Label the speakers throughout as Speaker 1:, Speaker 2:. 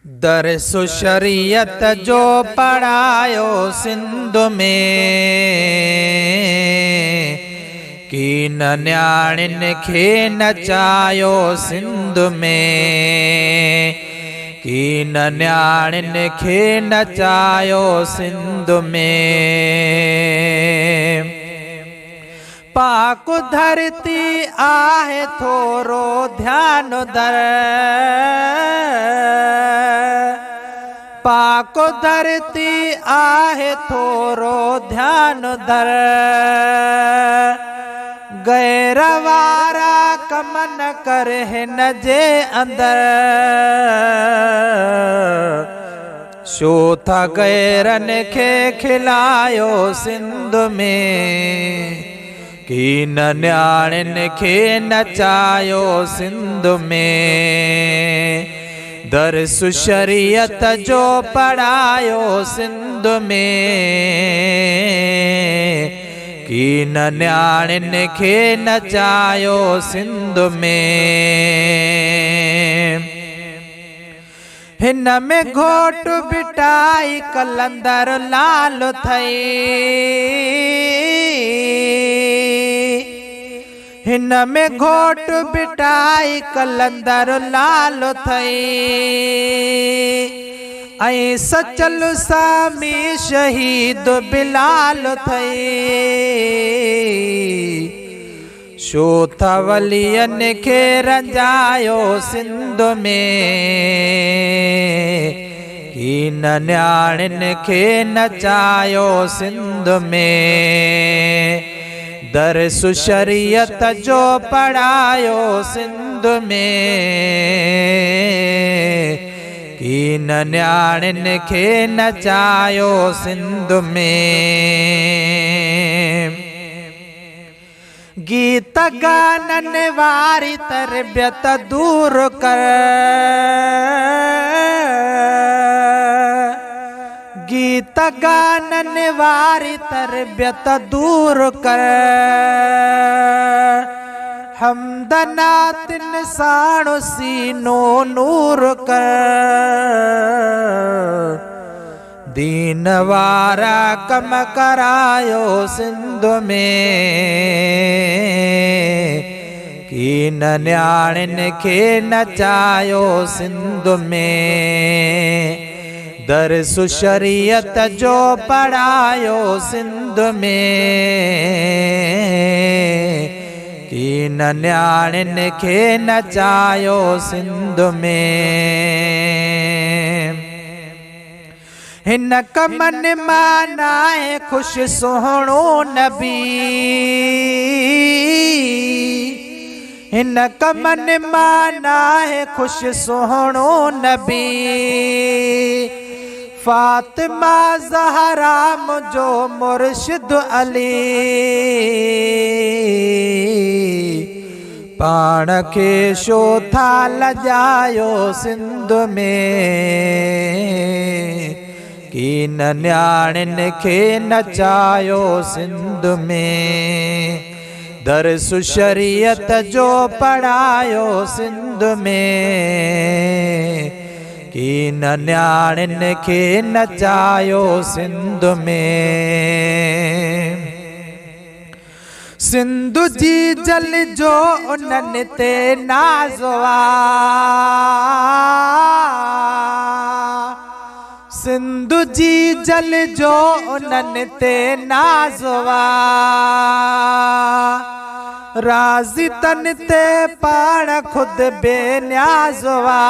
Speaker 1: दरस शरीयत जो पढ़ायो सिंध में, की न्याणिन खे नचायो सिंध में, की न्याणिन खे नचायो सिंध में। पाक धरती आहे थोरो ध्यान दर, पाक धरती आहे थोरो ध्यान दर, गैर वारा कम न कर हिन जे अंदर, शो था गैरन खे खिलायो सिंध में, की न्याणिन खे नचायो सिंध में। दरस शरीयत जो पढ़ायो सिंध में, की न्याणिन खे नचायो सिंध में। हिन में घोट बिटाई कलंदर लाल थई, हिन में घोट बिटाई कलंदर लाल थई, ऐं सचल सामी शहीद बिलाल थई, शो था वलियन खे रंजायो सिंध में, की न्याणिन खे नचायो सिंध में। दरस शरीयत जो पढ़ायो सिंध में, की न्याणिन खे नचायो सिंध में। गीत गानन वारी तरबियत दूर कर, गीत गानन वारी तरबियत दूर कर, हमदनातिन साणो सीनो नूर कर, दीन वारा कम करायो सिंध में, की न्याणिन खे नचायो सिंध में। दरस शरीयत जो पढ़ायो सिंध में, की न्याणिन खे नचायो सिंध में। हिन कमन मानाए खुश सोहणो नबी, हिन कमन मानाए खुश सोहणो नबी, फातिमा ज़हरा मुझो मुर्शिद अली, पाण खे शो था लजायो सिंध में, की न्याणिन खे नचायो सिंध में। दरस शरीयत जो पढ़ायो सिंध में, की न्याणिन खे नचायो सिंध में। सिंध जी जल जो उन्हनि ते नाज़वा, सिंध जी जल जो उन्हनि ते नाज़वा, राज़ी तन ते पाण खुद बेन्याज़वा,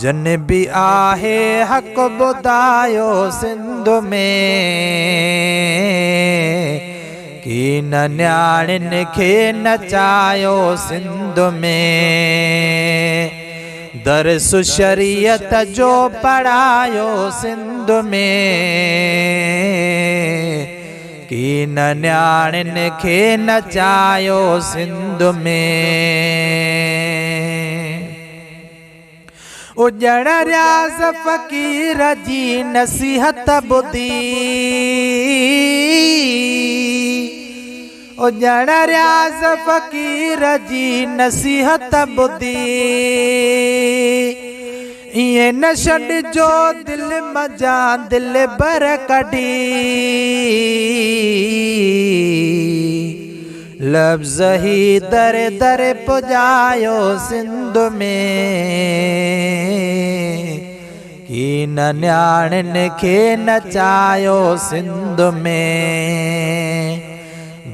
Speaker 1: जन भी आहे हक़ ॿुधायो सिंध में, की न्याणिन खे नचायो सिंध में। दरस शरीयत जो पढ़ायो सिंध में, की न्याणिन खे नचायो सिंध में। उजण रियाज़ फ़कीर जी नसीहत ॿुधी, ॼण रियाज़ फ़कीर जी नसीहत ॿुधी इएं न छॾिजो दिल मजा दिल बर कढी लफ्ज़ ही दर दर पुॼायो सिंध में की न न्याणियुनि खे नचायो सिंध में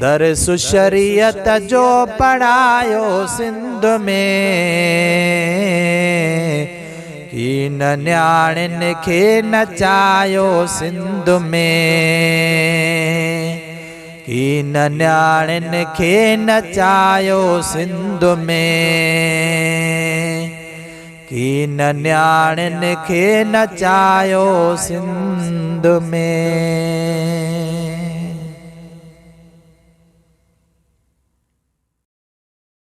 Speaker 1: दरस शरीयत जो पढ़ायो सिंध में की न न्याणियुनि खे नचायो सिंध में की न न्याणियुनि खे नचायो सिंध में की न न्याणियुनि खे नचायो सिंध में।